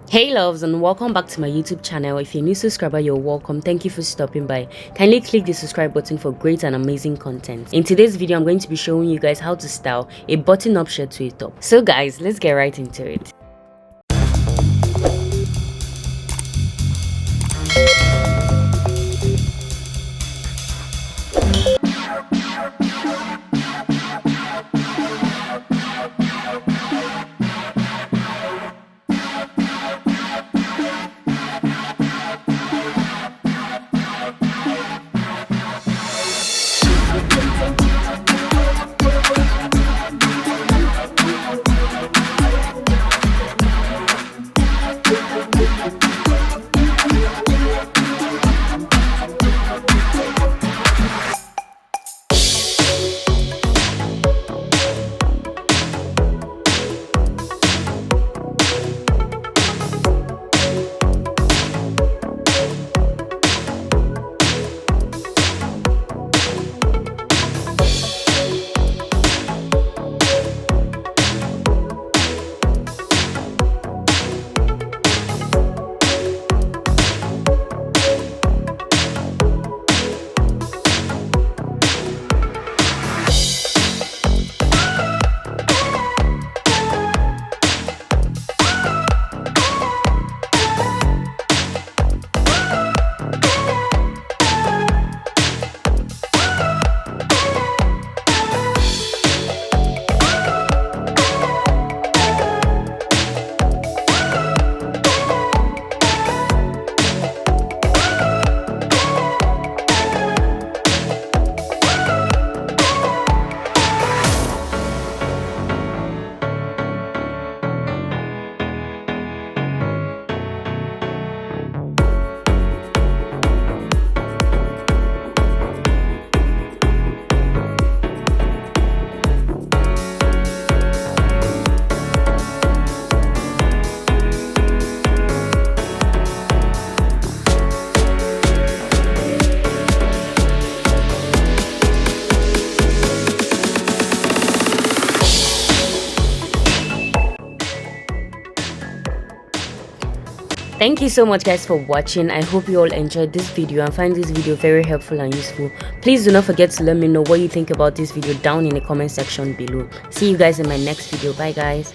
Hey loves, and welcome back to my YouTube channel. If you're a new subscriber, you're welcome. Thank you for stopping by. Kindly click the subscribe button for great and amazing content. In today's video, I'm going to be showing you guys how to style a button-up shirt to a top. So guys, let's get right into it. Thank you so much guys for watching. I hope you all enjoyed this video and find this video very helpful and useful. Please do not forget to let me know what you think about this video down in the comment section below. See you guys in my next video. Bye guys.